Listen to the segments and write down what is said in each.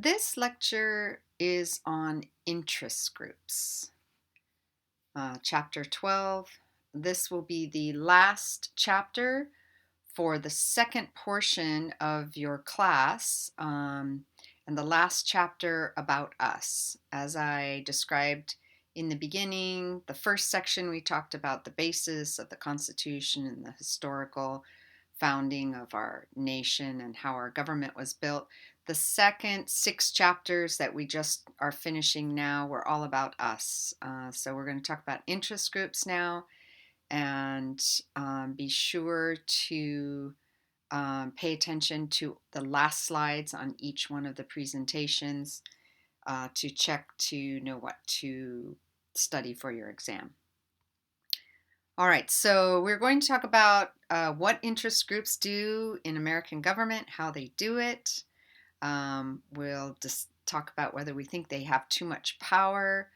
This lecture is on interest groups, chapter 12. This will be the last chapter for the second portion of your class, and the last chapter about us. As I described in the beginning, the first section we talked about the basis of the Constitution and the historical founding of our nation and how our government was built. The second 6 chapters that we just are finishing now were all about us. So we're going to talk about interest groups now, and be sure to pay attention to the last slides on each one of the presentations to check to know what to study for your exam. All right, so we're going to talk about what interest groups do in American government, how they do it. We'll just talk about whether we think they have too much power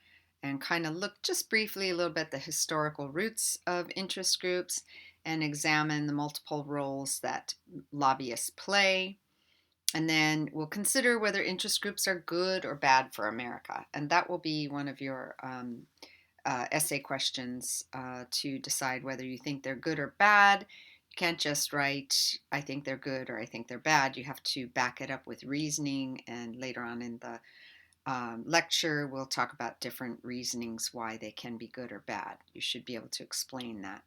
and kind of look just briefly a little bit at the historical roots of interest groups and examine the multiple roles that lobbyists play. And then we'll consider whether interest groups are good or bad for America. And that will be one of your essay questions to decide whether you think they're good or bad. You can't just write, I think they're good or I think they're bad. You have to back it up with reasoning, and later on in the lecture, we'll talk about different reasonings why they can be good or bad. You should be able to explain that.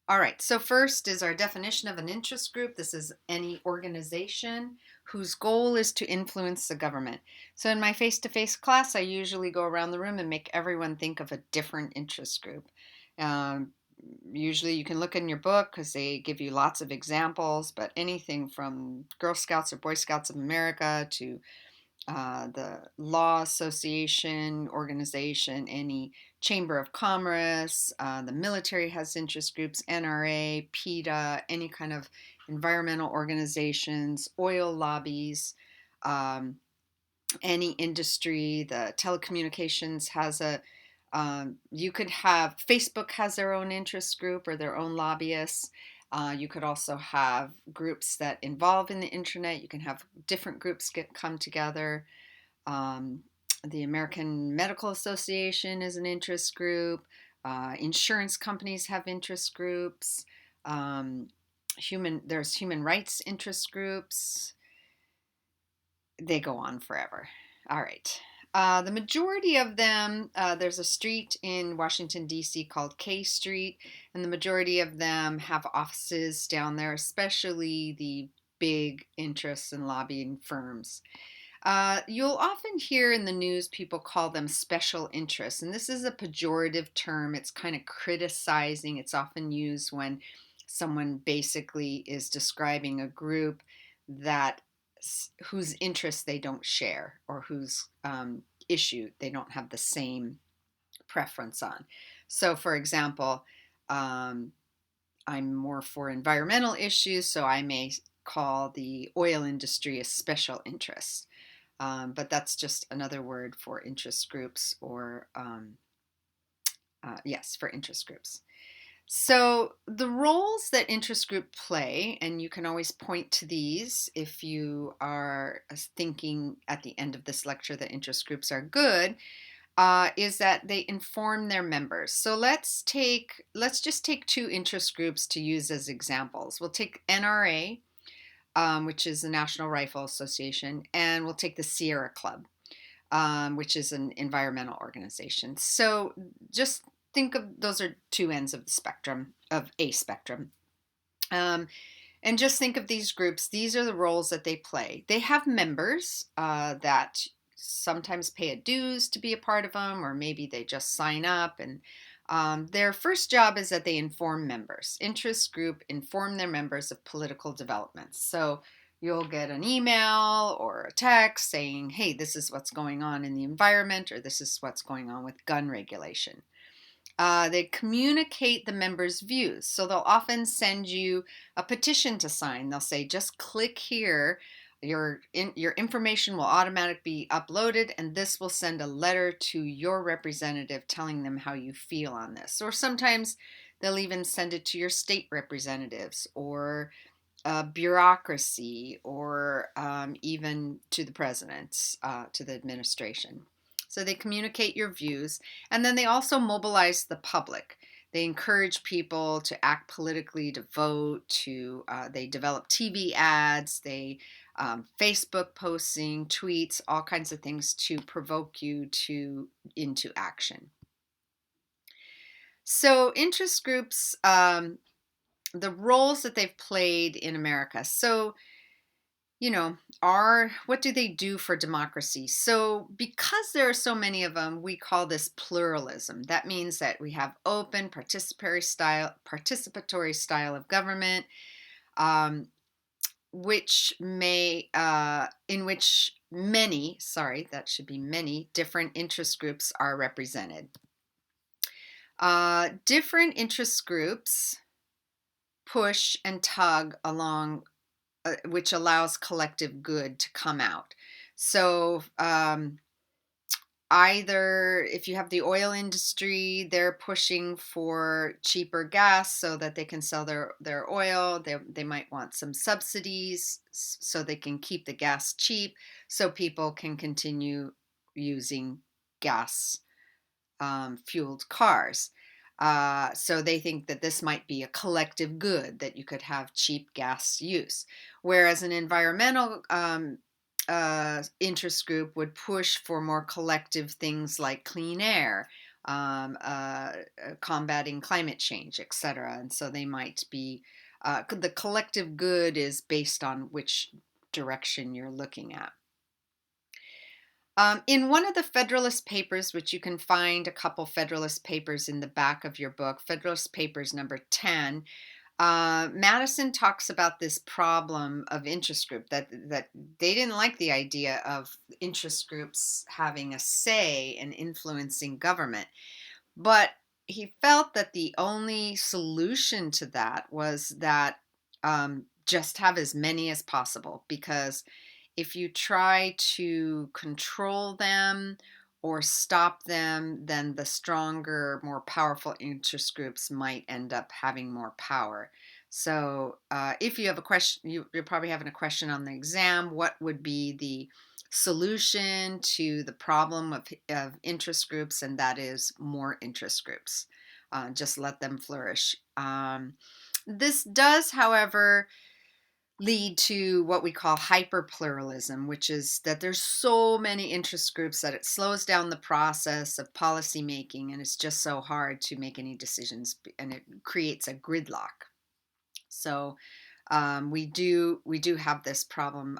All right, so first is our definition of an interest group. This is any organization whose goal is to influence the government. So in my face-to-face class, I usually go around the room and make everyone think of a different interest group. Um, Usually you can look in your book because they give you lots of examples, but anything from Girl Scouts or Boy Scouts of America to the Law Association organization, any Chamber of Commerce, the military has interest groups, NRA, PETA, any kind of environmental organizations, oil lobbies, um, any industry, the telecommunications has a you could have Facebook has their own interest group or their own lobbyists. You could also have groups that involve in the internet. You can have different groups come together. Um, the American Medical Association is an interest group. Insurance companies have interest groups. Um, there's human rights interest groups. They go on forever. All right. The majority of them, there's a street in Washington, D.C. called K Street, and the majority of them have offices down there, especially the big interests and lobbying firms. You'll often hear in the news people call them special interests, and this is a pejorative term. It's kind of criticizing. It's often used when someone basically is describing a group that whose interests they don't share or whose issue they don't have the same preference on. So, for example, um, I'm more for environmental issues, so I may call the oil industry a special interest. But that's just another word for interest groups, or yes, for interest groups. So the roles that interest group play, and you can always point to these if you are thinking at the end of this lecture that interest groups are good, is that they inform their members. So let's just take 2 interest groups to use as examples. We'll take NRA, which is the National Rifle Association, and we'll take the Sierra Club, which is an environmental organization. So just think of those are 2 ends of the spectrum, of a spectrum. And just think of these groups. These are the roles that they play. They have members that sometimes pay a dues to be a part of them, or maybe they just sign up. And their first job is that they inform members. Interest group inform their members of political developments. So you'll get an email or a text saying, hey, this is what's going on in the environment, or this is what's going on with gun regulation. They communicate the members' views. So they'll often send you a petition to sign. They'll say, just click here. Your information will automatically be uploaded, and this will send a letter to your representative telling them how you feel on this. Or sometimes they'll even send it to your state representatives or bureaucracy, or even to the presidents, to the administration. So they communicate your views, and then they also mobilize the public. They encourage people to act politically, to vote, they develop TV ads, they Facebook posting, tweets, all kinds of things to provoke you into action. So interest groups, the roles that they've played in America. So, what do they do for democracy? So, because there are so many of them, we call this pluralism. That means that we have open, participatory style of government, um, in which many, sorry, that should be many different interest groups are represented. Different interest groups push and tug along, which allows collective good to come out. So, either if you have the oil industry, they're pushing for cheaper gas so that they can sell their oil. They might want some subsidies so they can keep the gas cheap so people can continue using gas fueled cars. So they think that this might be a collective good, that you could have cheap gas use. Whereas an environmental interest group would push for more collective things like clean air, combating climate change, etc. And so they might be, the collective good is based on which direction you're looking at. In one of the Federalist Papers, which you can find a couple Federalist Papers in the back of your book, Federalist Papers number 10, Madison talks about this problem of interest group, that they didn't like the idea of interest groups having a say in influencing government. But he felt that the only solution to that was that just have as many as possible, because if you try to control them or stop them, then the stronger, more powerful interest groups might end up having more power. So if you have a question, you're probably having a question on the exam, what would be the solution to the problem of interest groups? And that is more interest groups. Just let them flourish. This does, however, lead to what we call hyperpluralism, which is that there's so many interest groups that it slows down the process of policy making, and it's just so hard to make any decisions, and it creates a gridlock. So we do have this problem.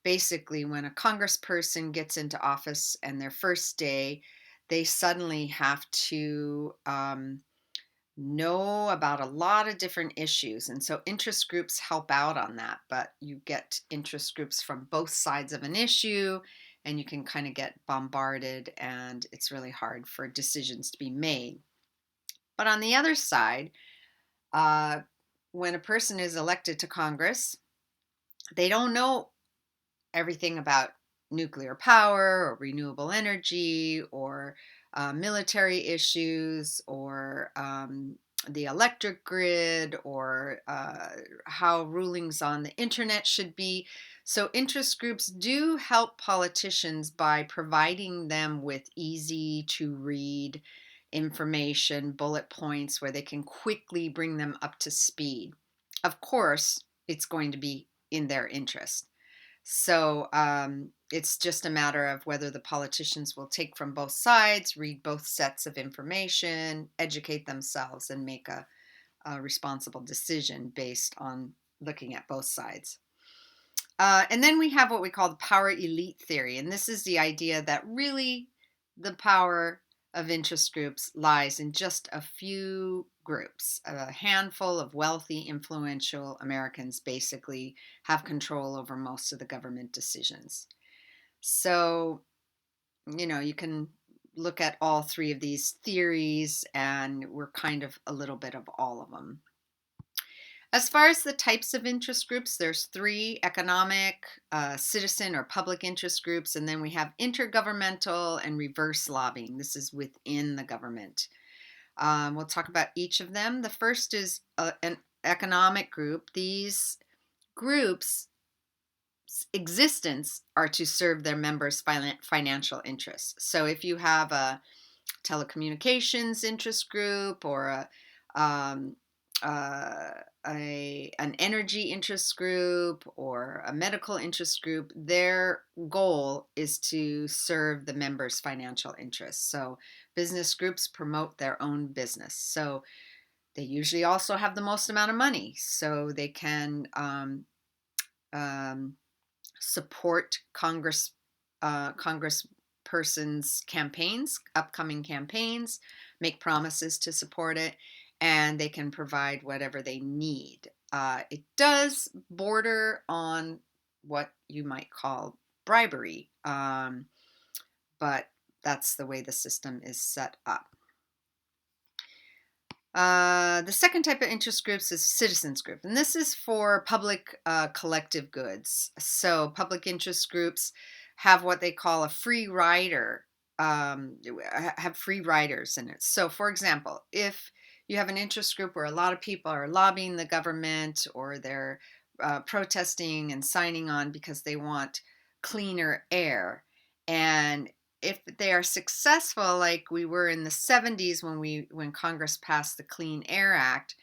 Basically, when a congressperson gets into office and their first day, they suddenly have to know about a lot of different issues. And so interest groups help out on that, but you get interest groups from both sides of an issue, and you can kind of get bombarded, and it's really hard for decisions to be made. But on the other side, when a person is elected to Congress, they don't know everything about nuclear power or renewable energy or military issues or the electric grid or how rulings on the internet should be. So interest groups do help politicians by providing them with easy to read information, bullet points where they can quickly bring them up to speed. Of course, it's going to be in their interest. So it's just a matter of whether the politicians will take from both sides, read both sets of information, educate themselves, and make a responsible decision based on looking at both sides. And then we have what we call the power elite theory. And this is the idea that really the power of interest groups lies in just a few groups. A handful of wealthy, influential Americans basically have control over most of the government decisions. So, you can look at all three of these theories, and we're kind of a little bit of all of them. As far as the types of interest groups, there's three: economic, citizen or public interest groups, and then we have intergovernmental and reverse lobbying. This is within the government. We'll talk about each of them. The first is an economic group. These groups' existence are to serve their members' financial interests. So if you have a telecommunications interest group or um, uh, an energy interest group or a medical interest group, their goal is to serve the members' financial interests. So business groups promote their own business. So they usually also have the most amount of money, so they can um, support Congresspersons' campaigns, upcoming campaigns, make promises to support it, and they can provide whatever they need. It does border on what you might call bribery, but that's the way the system is set up. The second type of interest groups is citizens group, and this is for public collective goods. So public interest groups have what they call a free rider, have free riders in it. So for example, if you have an interest group where a lot of people are lobbying the government or they're protesting and signing on because they want cleaner air, and if they are successful, like we were in the 70s when Congress passed the Clean Air Act,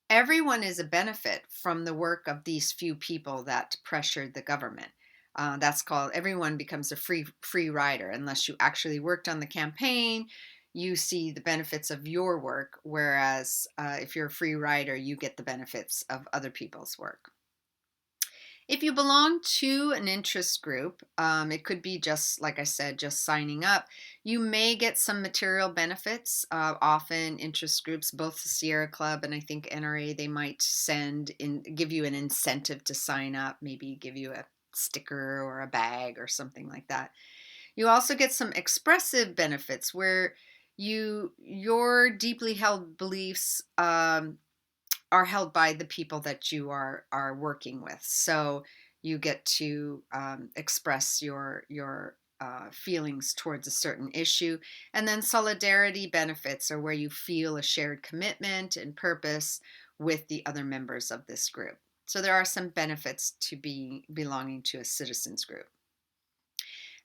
everyone is a benefit from the work of these few people that pressured the government. That's called, everyone becomes a free rider. Unless you actually worked on the campaign, you see the benefits of your work, whereas if you're a free rider, you get the benefits of other people's work. If you belong to an interest group, it could be just, like I said, just signing up. You may get some material benefits. Often interest groups, both the Sierra Club and I think NRA, they might give you an incentive to sign up, maybe give you a sticker or a bag or something like that. You also get some expressive benefits where your deeply held beliefs are held by the people that you are working with. So you get to express your feelings towards a certain issue. And then solidarity benefits are where you feel a shared commitment and purpose with the other members of this group. So there are some benefits to belonging to a citizens group.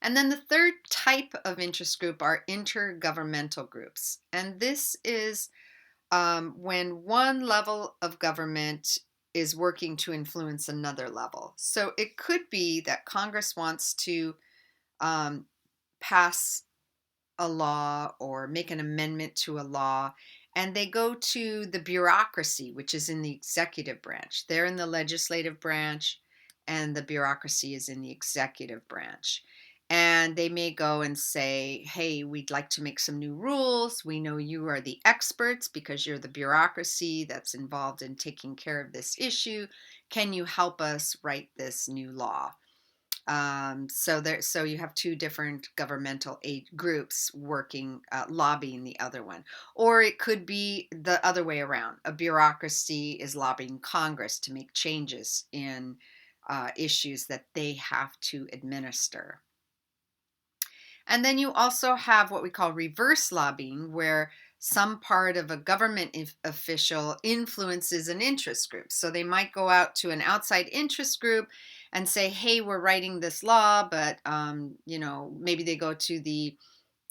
And then the third type of interest group are intergovernmental groups. And this is when one level of government is working to influence another level. So it could be that Congress wants to um, pass a law or make an amendment to a law, and they go to the bureaucracy, which is in the executive branch. They're in the legislative branch, and the bureaucracy is in the executive branch. And they may go and say, hey, we'd like to make some new rules. We know you are the experts because you're the bureaucracy that's involved in taking care of this issue. Can you help us write this new law? So you have two different governmental aid groups working, lobbying the other one. Or it could be the other way around. A bureaucracy is lobbying Congress to make changes in issues that they have to administer. And then you also have what we call reverse lobbying, where some part of a government official influences an interest group. So they might go out to an outside interest group and say, hey, we're writing this law, but, maybe they go to the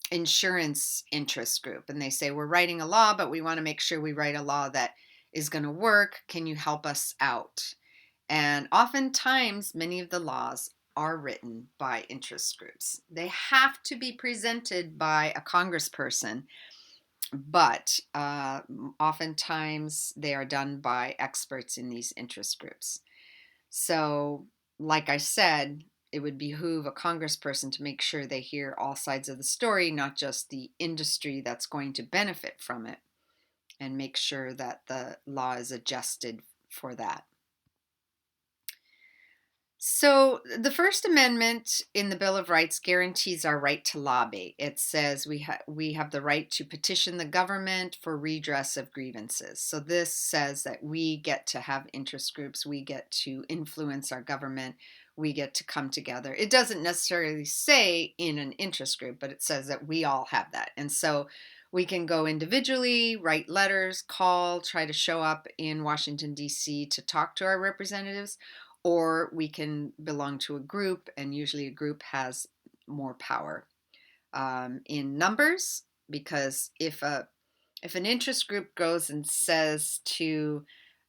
insurance interest group and they say, we're writing a law, but we want to make sure we write a law that is going to work. Can you help us out? And oftentimes, many of the laws are written by interest groups. They have to be presented by a congressperson, but oftentimes they are done by experts in these interest groups. So, like I said, it would behoove a congressperson to make sure they hear all sides of the story, not just the industry that's going to benefit from it, and make sure that the law is adjusted for that. So, the First Amendment in the Bill of Rights guarantees our right to lobby. It says we have the right to petition the government for redress of grievances. So, this says that we get to have interest groups, we get to influence our government, we get to come together. It doesn't necessarily say in an interest group, but it says that we all have that. And so, We can go individually, write letters, call, try to show up in Washington, D.C. to talk to our representatives, or we can belong to a group, and usually a group has more power in numbers, because if an interest group goes and says to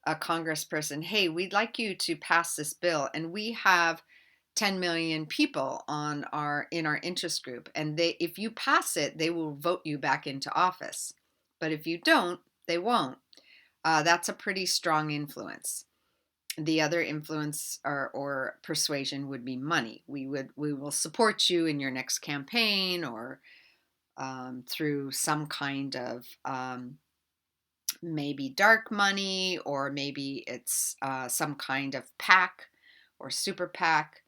a congressperson, hey, we'd like you to pass this bill, and we have 10 million people in our interest group, and if you pass it, they will vote you back into office, but if you don't, they won't. That's a pretty strong influence. The other influence or persuasion would be money. We will support you in your next campaign, or through some kind of maybe dark money, or maybe it's some kind of PAC or super PAC,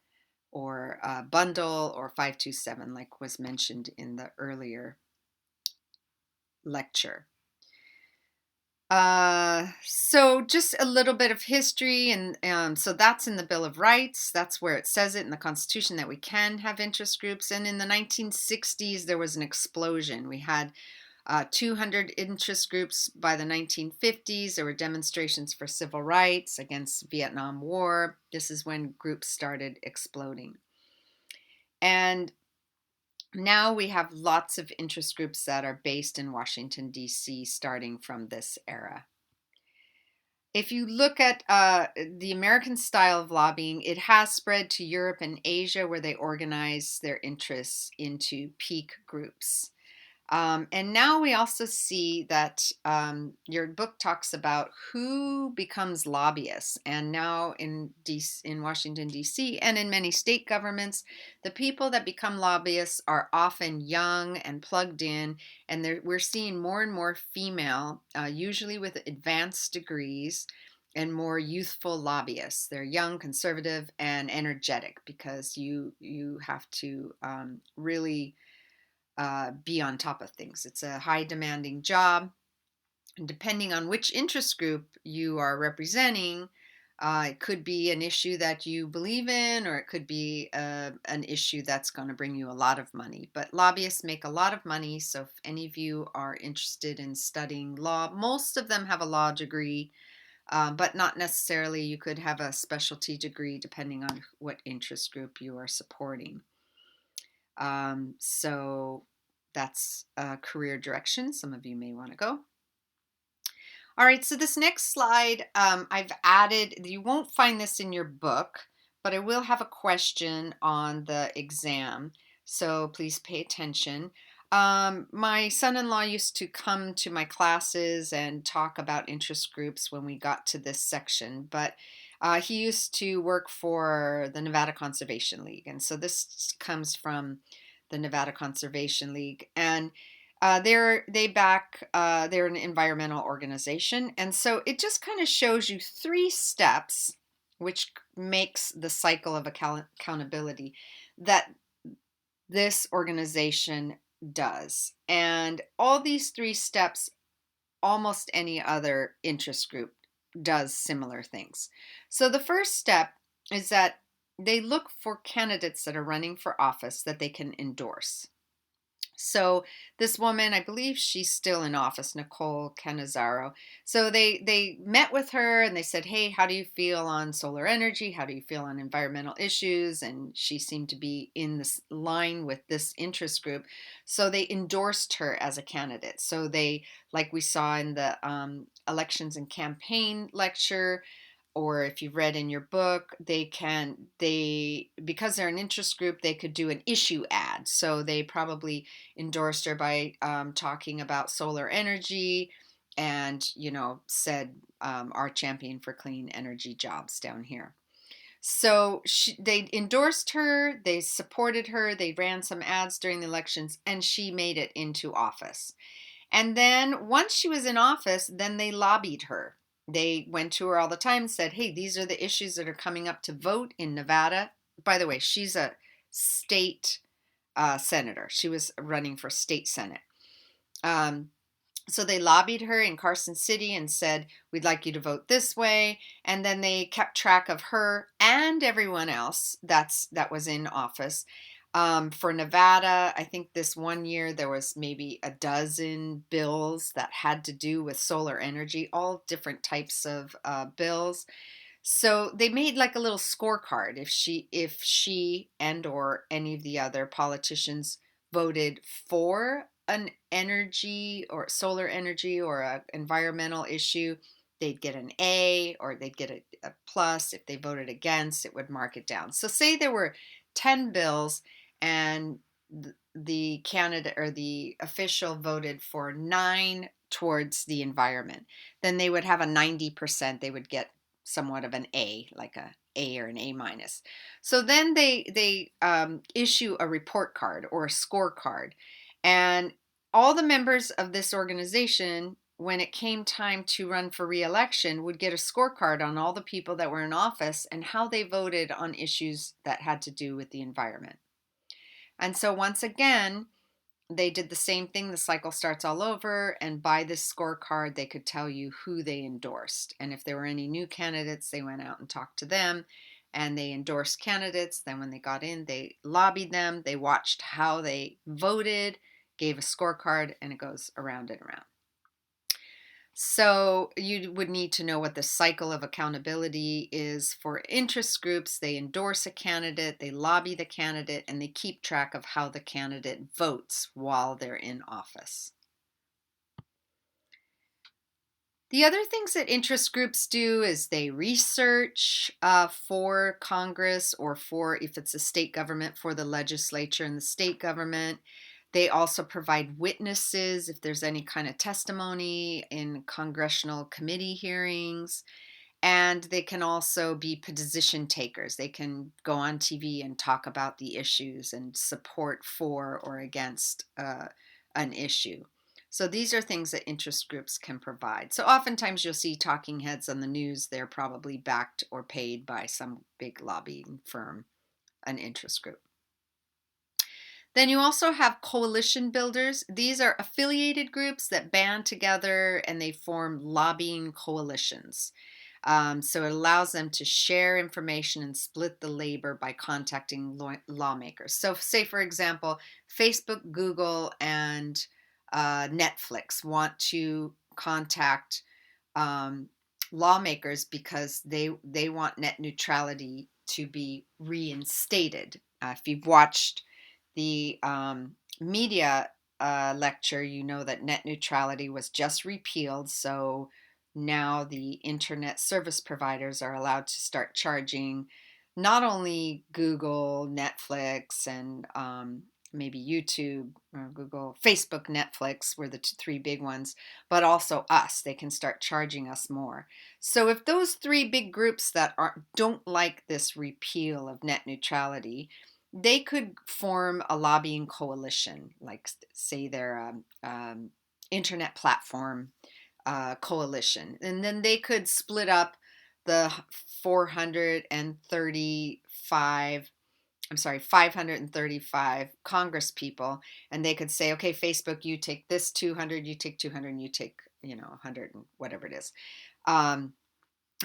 or bundle, or 527, like was mentioned in the earlier lecture. So just a little bit of history, and so that's in the Bill of Rights. That's where it says it in the Constitution that we can have interest groups. And in the 1960s, there was an explosion. We had 200 interest groups by the 1950s. There were demonstrations for civil rights against Vietnam War. This is when groups started exploding. And now we have lots of interest groups that are based in Washington, D.C., starting from this era. If you look at the American style of lobbying, it has spread to Europe and Asia, where they organize their interests into peak groups. And now we also see that your book talks about who becomes lobbyists. And now in Washington, D.C., and in many state governments, the people that become lobbyists are often young and plugged in. And we're seeing more and more female, usually with advanced degrees, and more youthful lobbyists. They're young, conservative, and energetic, because you have to really be on top of things. It's a high demanding job. And depending on which interest group you are representing, it could be an issue that you believe in, or it could be an issue that's going to bring you a lot of money. But lobbyists make a lot of money. So if any of you are interested in studying law, most of them have a law degree, but not necessarily. You could have a specialty degree depending on what interest group you are supporting. So that's a career direction some of you may want to go. All right, so this next slide, I've added, you won't find this in your book, but I will have a question on the exam, so please pay attention. My son-in-law used to come to my classes and talk about interest groups when we got to this section, but he used to work for the Nevada Conservation League, and so this comes from the Nevada Conservation League, and they're an environmental organization, and so it just kind of shows you 3 steps, which makes the cycle of accountability that this organization does. And all these 3 steps, almost any other interest group does similar things. So the first step is that they look for candidates that are running for office that they can endorse. So this woman, I believe she's still in office, Nicole Cannizzaro. So they met with her and they said, hey, how do you feel on solar energy? How do you feel on environmental issues? And she seemed to be in this line with this interest group. So they endorsed her as a candidate. So they, like we saw in the elections and campaign lecture, or if you've read in your book, because they're an interest group, they could do an issue ad. So they probably endorsed her by talking about solar energy, and said, our champion for clean energy jobs down here. So they endorsed her, they supported her, they ran some ads during the elections, and she made it into office. And then once she was in office, then they lobbied her. They went to her all the time and said, hey, these are the issues that are coming up to vote in Nevada. By the way, she's a state senator. She was running for state senate. So they lobbied her in Carson City and said, we'd like you to vote this way. And then they kept track of her and everyone else that was in office. For Nevada, I think this one year there was maybe a dozen bills that had to do with solar energy, all different types of bills. So they made like a little scorecard if she and or any of the other politicians voted for an energy or solar energy or a environmental issue, they'd get an A or they'd get a plus. If they voted against, it would mark it down. So say there were 10 bills and the candidate or the official voted for 9 towards the environment, then they would have a 90%. They would get somewhat of an A, like a A or an A minus. So then they issue a report card or a scorecard, and all the members of this organization, when it came time to run for re-election, would get a scorecard on all the people that were in office and how they voted on issues that had to do with the environment. And so once again, they did the same thing. The cycle starts all over, and by this scorecard, they could tell you who they endorsed. And if there were any new candidates, they went out and talked to them, and they endorsed candidates. Then when they got in, they lobbied them. They watched how they voted, gave a scorecard, and it goes around and around. So you would need to know what the cycle of accountability is for interest groups. They endorse a candidate, they lobby the candidate, and they keep track of how the candidate votes while they're in office. The other things that interest groups do is they research for Congress or for, if it's a state government, for the legislature and the state government. They also provide witnesses if there's any kind of testimony in congressional committee hearings. And they can also be position takers. They can go on TV and talk about the issues and support for or against an issue. So these are things that interest groups can provide. So oftentimes you'll see talking heads on the news. They're probably backed or paid by some big lobbying firm, an interest group. Then you also have coalition builders. These are affiliated groups that band together and they form lobbying coalitions. So it allows them to share information and split the labor by contacting lawmakers. So, say for example, Facebook, Google, and Netflix want to contact lawmakers because they want net neutrality to be reinstated. If you've watched the media lecture, you know that net neutrality was just repealed. So now the internet service providers are allowed to start charging not only Google, Netflix, and maybe YouTube, or Google, Facebook, Netflix were the three big ones, but also us. They can start charging us more. So if those three big groups that don't like this repeal of net neutrality, they could form a lobbying coalition, like say their internet platform coalition, and then they could split up the 535 Congress people, and they could say, okay, Facebook, you take this 200, you take 200, and you take 100 and whatever it is.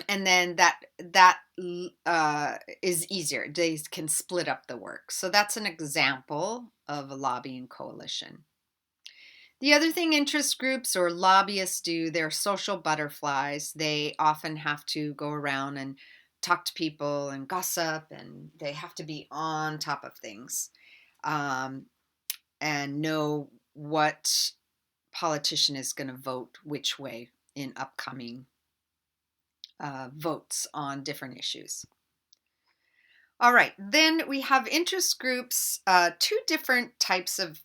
And then that is easier. They can split up the work. So that's an example of a lobbying coalition. The other thing interest groups or lobbyists do, they're social butterflies. They often have to go around and talk to people and gossip, and they have to be on top of things and know what politician is going to vote which way in upcoming votes on different issues. All right, then we have interest groups, two different types of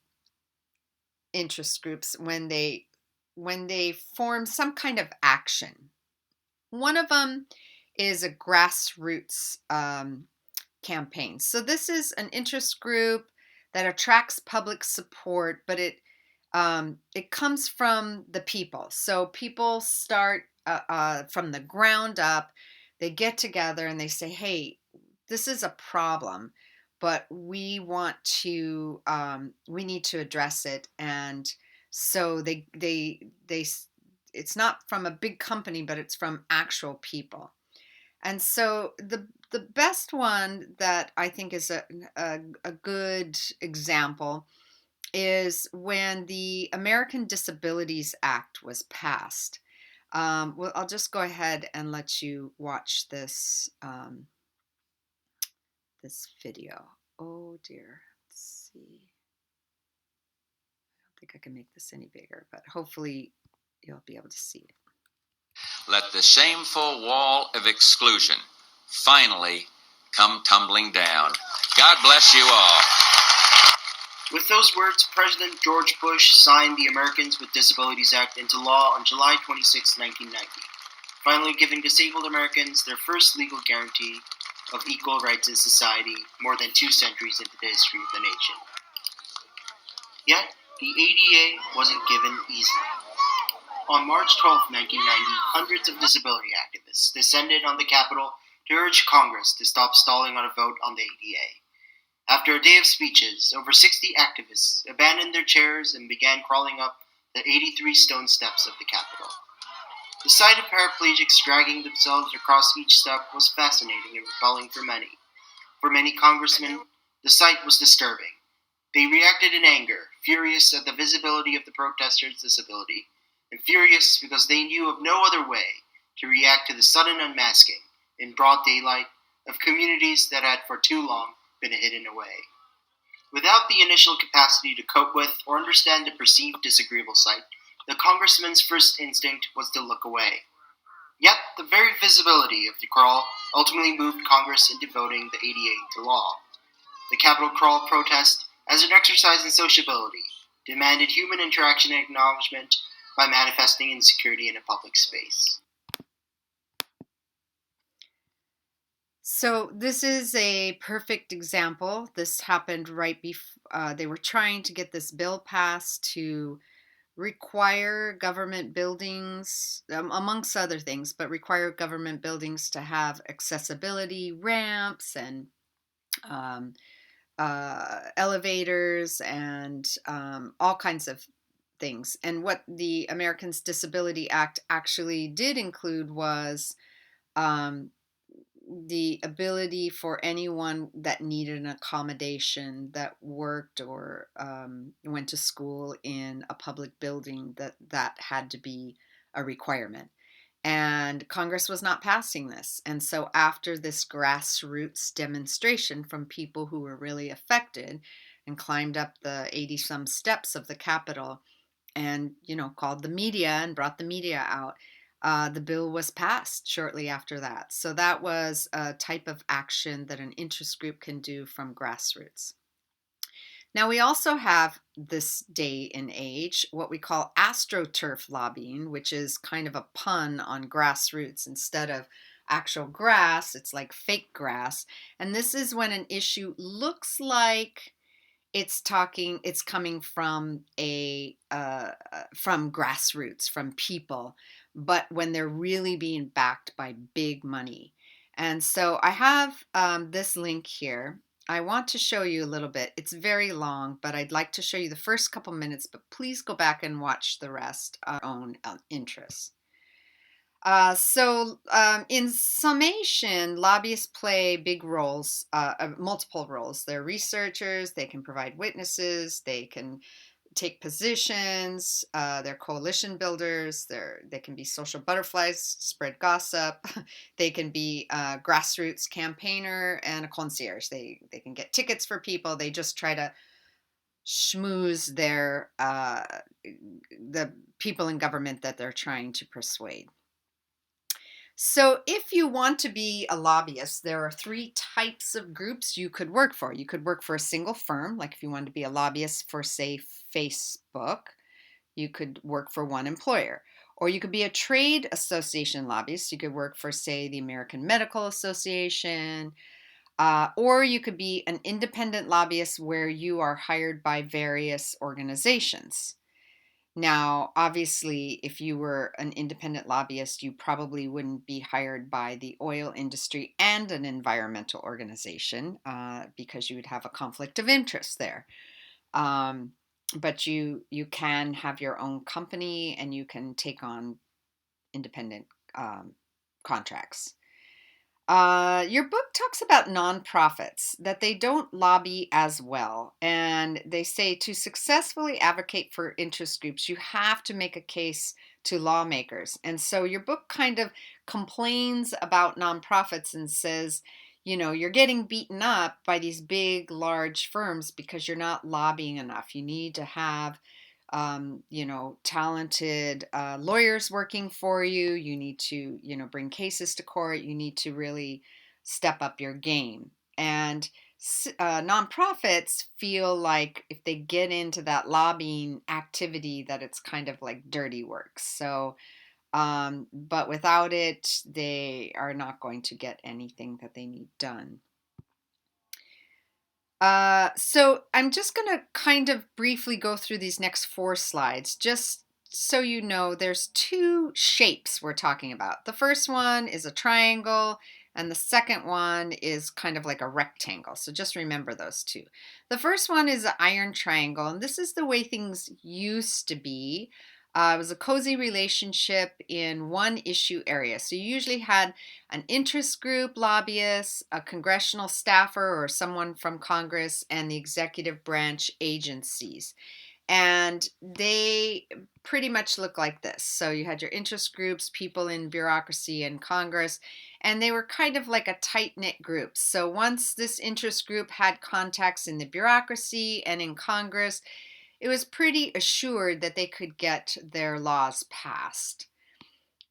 interest groups when they form some kind of action. One of them is a grassroots campaign. So this is an interest group that attracts public support, but it comes from the people. So people start from the ground up. They get together and they say, "Hey, this is a problem, but we need to address it." And so they it's not from a big company, but it's from actual people. And so the best one that I think is a good example is when the American Disabilities Act was passed. Well, I'll just go ahead and let you watch this video. Oh dear. Let's see. I don't think I can make this any bigger, but hopefully you'll be able to see it. Let the shameful wall of exclusion finally come tumbling down. God bless you all. With those words, President George Bush signed the Americans with Disabilities Act into law on July 26, 1990, finally giving disabled Americans their first legal guarantee of equal rights in society more than 2 centuries into the history of the nation. Yet, the ADA wasn't given easily. On March 12, 1990, hundreds of disability activists descended on the Capitol to urge Congress to stop stalling on a vote on the ADA. After a day of speeches, over 60 activists abandoned their chairs and began crawling up the 83 stone steps of the Capitol. The sight of paraplegics dragging themselves across each step was fascinating and repelling for many. For many congressmen, the sight was disturbing. They reacted in anger, furious at the visibility of the protesters' disability, and furious because they knew of no other way to react to the sudden unmasking, in broad daylight, of communities that had for too long been hidden away. Without the initial capacity to cope with or understand the perceived disagreeable sight, the congressman's first instinct was to look away. Yet, the very visibility of the crawl ultimately moved Congress into voting the ADA into law. The Capitol Crawl protest, as an exercise in sociability, demanded human interaction and acknowledgement by manifesting insecurity in a public space. So this is a perfect example. This happened right before they were trying to get this bill passed to require government buildings, amongst other things, but require government buildings to have accessibility ramps and elevators and all kinds of things. And what the Americans Disability Act actually did include was the ability for anyone that needed an accommodation, that worked or went to school in a public building, that had to be a requirement. And Congress was not passing this. And so after this grassroots demonstration from people who were really affected and climbed up the 80-some steps of the Capitol and, called the media and brought the media out, the bill was passed shortly after that. So that was a type of action that an interest group can do from grassroots. Now, we also have this day and age what we call astroturf lobbying, which is kind of a pun on grassroots. Instead of actual grass, it's like fake grass. And this is when an issue looks like it's coming from from grassroots, from people, but when they're really being backed by big money. And so I have this link here. I want to show you a little bit. It's very long, but I'd like to show you the first couple minutes, but please go back and watch the rest on your own interests. In summation, lobbyists play big roles, multiple roles. They're researchers, they can provide witnesses, they can take positions, they're coalition builders, they can be social butterflies, spread gossip, they can be a grassroots campaigner and a concierge. They can get tickets for people, they just try to schmooze the people in government that they're trying to persuade. So if you want to be a lobbyist, there are 3 types of groups you could work for. You could work for a single firm, like if you wanted to be a lobbyist for, say, Facebook, you could work for one employer. Or you could be a trade association lobbyist. You could work for, say, the American Medical Association. Or you could be an independent lobbyist where you are hired by various organizations. Now, obviously, if you were an independent lobbyist, you probably wouldn't be hired by the oil industry and an environmental organization because you would have a conflict of interest there. But you can have your own company and you can take on independent contracts. Your book talks about nonprofits, that they don't lobby as well. And they say to successfully advocate for interest groups, you have to make a case to lawmakers. And so your book kind of complains about nonprofits and says, you're getting beaten up by these big, large firms because you're not lobbying enough. You need to have talented lawyers working for you. You need to, bring cases to court. You need to really step up your game. And nonprofits feel like if they get into that lobbying activity, that it's kind of like dirty work. So, but without it, they are not going to get anything that they need done. So I'm just going to kind of briefly go through these next 4 slides, just so you know there's 2 shapes we're talking about. The first one is a triangle, and the second one is kind of like a rectangle. So just remember those 2. The first one is an iron triangle, and this is the way things used to be. It was a cozy relationship in one issue area. So you usually had an interest group, lobbyists, a congressional staffer or someone from Congress, and the executive branch agencies. And they pretty much look like this. So you had your interest groups, people in bureaucracy and Congress, and they were kind of like a tight-knit group. So once this interest group had contacts in the bureaucracy and in Congress, it was pretty assured that they could get their laws passed.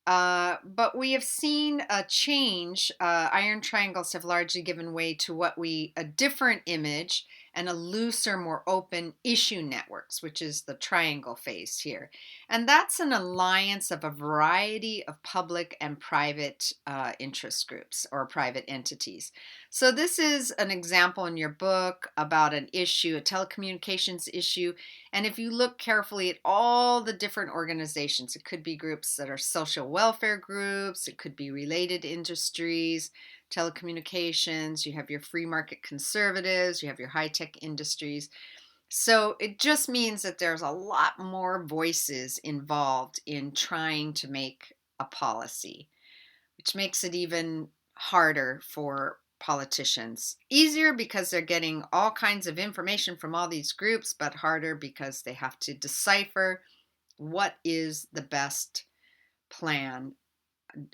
But we have seen a change. Iron triangles have largely given way to a different image and a looser, more open issue networks, which is the triangle phase here. And that's an alliance of a variety of public and private interest groups or private entities. So this is an example in your book about an issue, a telecommunications issue. And if you look carefully at all the different organizations, it could be groups that are social welfare groups, it could be related industries, telecommunications, you have your free market conservatives, you have your high-tech industries. So it just means that there's a lot more voices involved in trying to make a policy, which makes it even harder for politicians. Easier because they're getting all kinds of information from all these groups, but harder because they have to decipher what is the best plan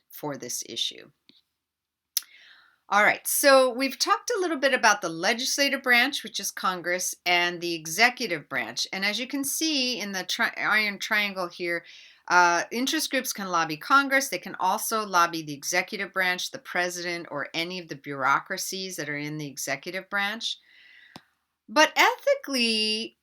for this issue. All right, so we've talked a little bit about the legislative branch, which is Congress, and the executive branch. And as you can see in the iron triangle here, interest groups can lobby Congress. They can also lobby the executive branch, the president, or any of the bureaucracies that are in the executive branch. But ethically,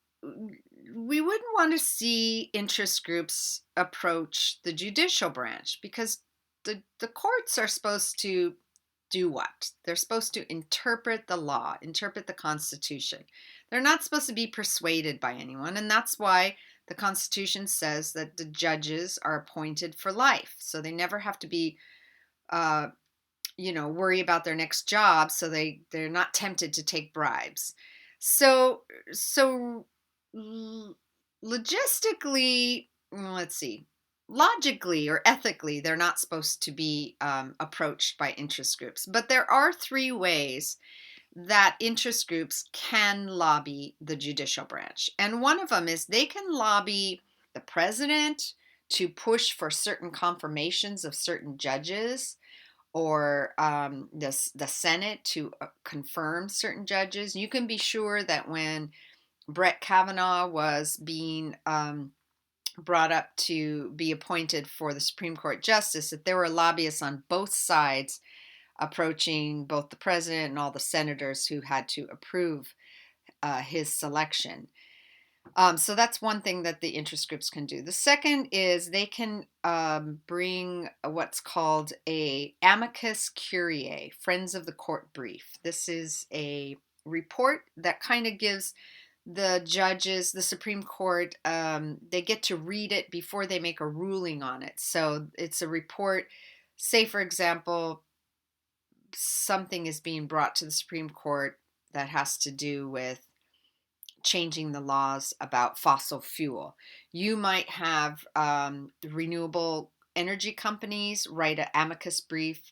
we wouldn't want to see interest groups approach the judicial branch because the courts are supposed to do what? They're supposed to interpret the law, interpret the Constitution. They're not supposed to be persuaded by anyone, and that's why the Constitution says that the judges are appointed for life. So they never have to be, worry about their next job, so they're not tempted to take bribes. So logistically, let's see. Logically or ethically, they're not supposed to be approached by interest groups. But there are 3 ways that interest groups can lobby the judicial branch. And one of them is they can lobby the president to push for certain confirmations of certain judges, or the Senate to confirm certain judges. You can be sure that when Brett Kavanaugh was being brought up to be appointed for the Supreme Court justice, that there were lobbyists on both sides approaching both the president and all the senators who had to approve his selection. So that's one thing that the interest groups can do. The second is they can bring what's called a amicus curiae, Friends of the Court brief. This is a report that kind of gives the judges, the Supreme Court, they get to read it before they make a ruling on it. So it's a report. Say, for example, something is being brought to the Supreme Court that has to do with changing the laws about fossil fuel. You might have renewable energy companies write an amicus brief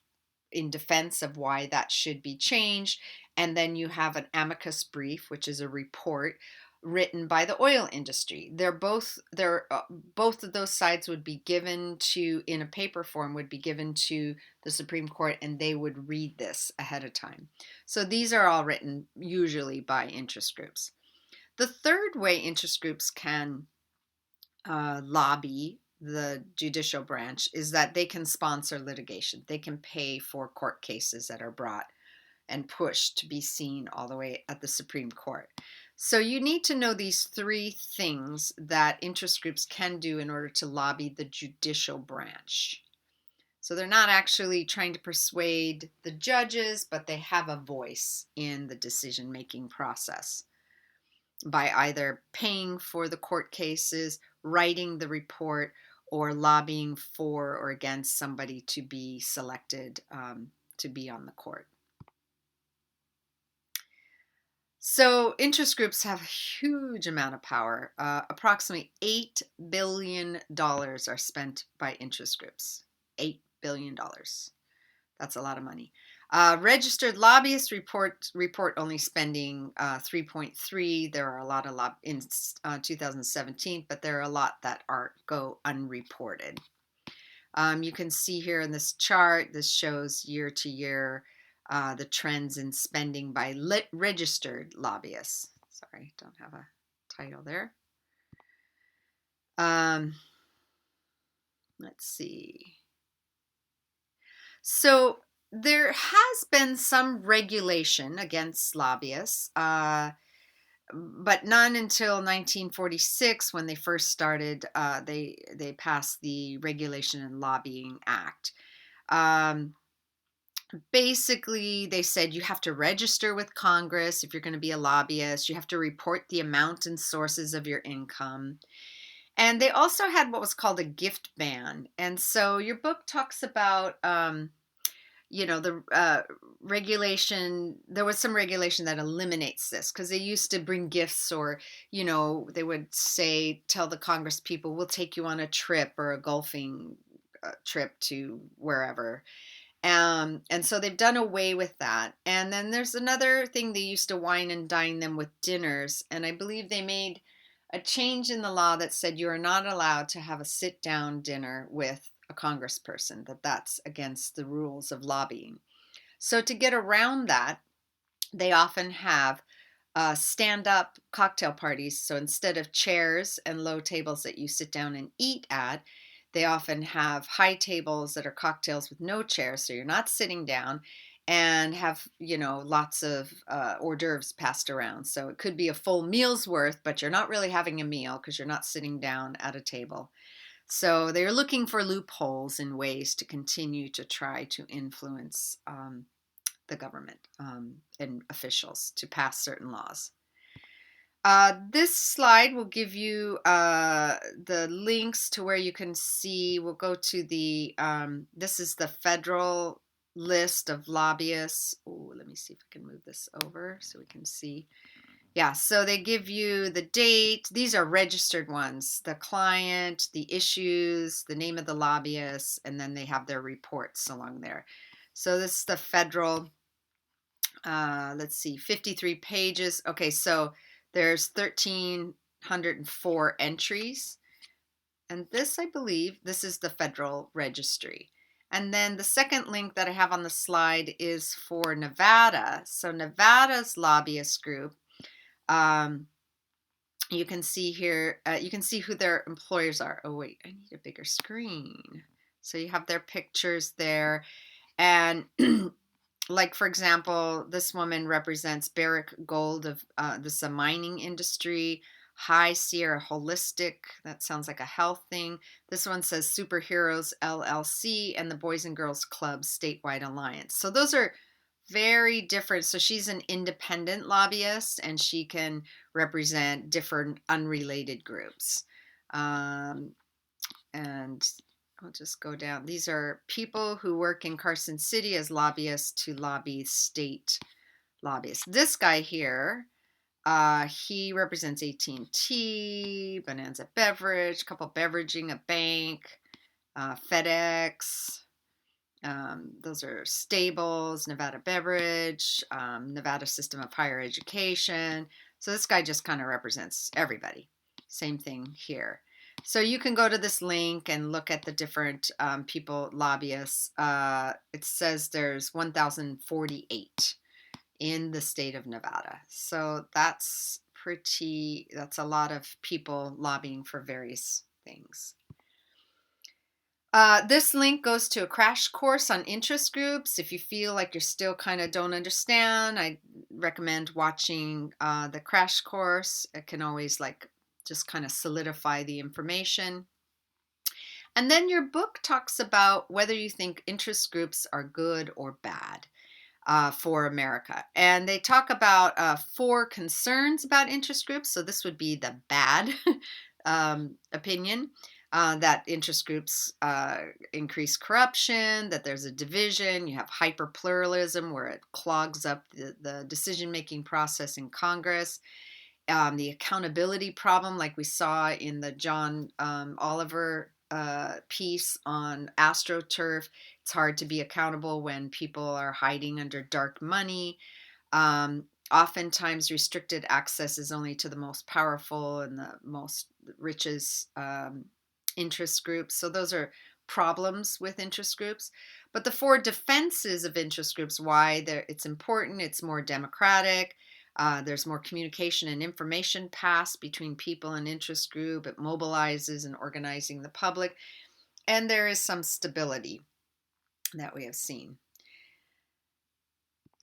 in defense of why that should be changed. And then you have an amicus brief, which is a report written by the oil industry. Both of those sides would be given to, in a paper form, would be given to the Supreme Court, and they would read this ahead of time. So these are all written usually by interest groups. The third way interest groups can lobby the judicial branch is that they can sponsor litigation. They can pay for court cases that are brought and pushed to be seen all the way at the Supreme Court. So you need to know these three things that interest groups can do in order to lobby the judicial branch. So they're not actually trying to persuade the judges, but they have a voice in the decision-making process by either paying for the court cases, writing the report, or lobbying for or against somebody to be selected to be on the court. So interest groups have a huge amount of power. Approximately $8 billion are spent by interest groups. $8 billion. That's a lot of money. Registered lobbyists report only spending 3.3. There are a lot of in 2017, but there are a lot that go unreported. You can see here in this chart, this shows year to year the trends in spending by registered lobbyists. Sorry, don't have a title there. Let's see. So there has been some regulation against lobbyists, but none until 1946 when they first started. They passed the Regulation and Lobbying Act. Basically, they said you have to register with Congress if you're going to be a lobbyist. You have to report the amount and sources of your income. And they also had what was called a gift ban. And so your book talks about, the regulation. There was some regulation that eliminates this because they used to bring gifts, or, they would tell the Congress people, we'll take you on a trip or a golfing trip to wherever. And so they've done away with that. And then there's another thing, they used to wine and dine them with dinners. And I believe they made a change in the law that said you are not allowed to have a sit-down dinner with a congressperson, that's against the rules of lobbying. So to get around that, they often have stand-up cocktail parties. So instead of chairs and low tables that you sit down and eat at, they often have high tables that are cocktails with no chairs, so you're not sitting down, and have, lots of hors d'oeuvres passed around. So it could be a full meal's worth, but you're not really having a meal because you're not sitting down at a table. So they're looking for loopholes and ways to continue to try to influence the government and officials to pass certain laws. This slide will give you the links to where you can see. We'll go to the, this is the federal list of lobbyists. Oh, let me see if I can move this over so we can see. Yeah, so they give you the date. These are registered ones, the client, the issues, the name of the lobbyist, and then they have their reports along there. So this is the federal, let's see, 53 pages. Okay, so there's 1,304 entries. And this, I believe, this is the Federal Registry. And then the second link that I have on the slide is for Nevada. So Nevada's lobbyist group, you can see here, you can see who their employers are. Oh, wait, I need a bigger screen. So you have their pictures there. And like, for example, this woman represents Barrick Gold of this is a mining industry. High Sierra Holistic, that sounds like a health thing. This one says Superheroes LLC and the Boys and Girls Club Statewide Alliance. So those are very different. So she's an independent lobbyist and she can represent different unrelated groups. And I'll just go down. These are people who work in Carson City as lobbyists to lobby state lobbyists. This guy here, he represents AT&T, Bonanza Beverage, Couple Beveraging, a bank, FedEx, Those are Stables, Nevada Beverage, Nevada System of Higher Education. So this guy just kind of represents everybody. Same thing here. So you can go to this link and look at the different people, lobbyists. It says there's 1,048 in the state of Nevada. So that's a lot of people lobbying for various things. This link goes to a crash course on interest groups. If you feel like you're still kind of don't understand, I recommend watching the crash course. It can always just kind of solidify the information. And then your book talks about whether you think interest groups are good or bad for America. And they talk about 4 concerns about interest groups. So this would be the bad opinion. That interest groups increase corruption, that there's a division, you have hyper-pluralism where it clogs up the decision-making process in Congress, the accountability problem like we saw in the John Oliver piece on AstroTurf. It's hard to be accountable when people are hiding under dark money. Oftentimes restricted access is only to the most powerful and the most richest interest groups. So those are problems with interest groups. But the 4 defenses of interest groups, why it's important, it's more democratic, there's more communication and information passed between people and interest group, it mobilizes and organizing the public, and there is some stability that we have seen.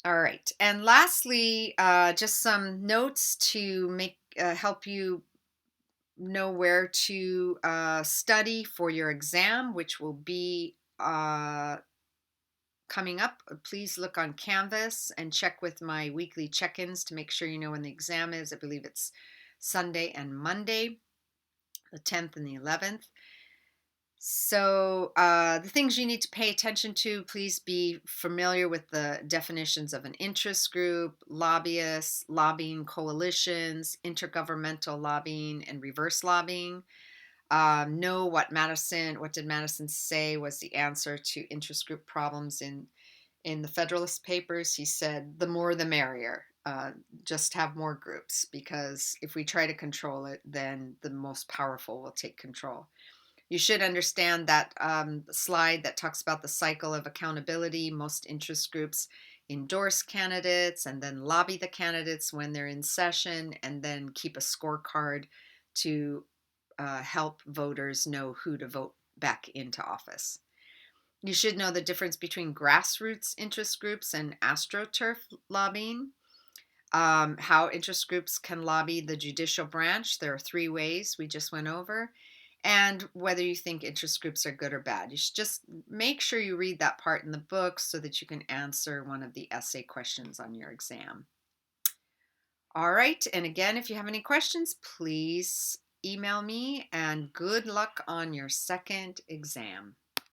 All right, and lastly, just some notes to help you know where to study for your exam, which will be coming up. Please look on Canvas and check with my weekly check-ins to make sure you know when the exam is. I believe it's Sunday and Monday, the 10th and the 11th. So the things you need to pay attention to, please be familiar with the definitions of an interest group, lobbyists, lobbying coalitions, intergovernmental lobbying, and reverse lobbying. Know what did Madison say was the answer to interest group problems in the Federalist Papers. He said, the more the merrier. Just have more groups, because if we try to control it, then the most powerful will take control. You should understand that slide that talks about the cycle of accountability. Most interest groups endorse candidates and then lobby the candidates when they're in session, and then keep a scorecard to help voters know who to vote back into office. You should know the difference between grassroots interest groups and AstroTurf lobbying. How interest groups can lobby the judicial branch. There are 3 ways we just went over. And whether you think interest groups are good or bad. You should just make sure you read that part in the book so that you can answer one of the essay questions on your exam. All right, and again, if you have any questions, please email me, and good luck on your second exam.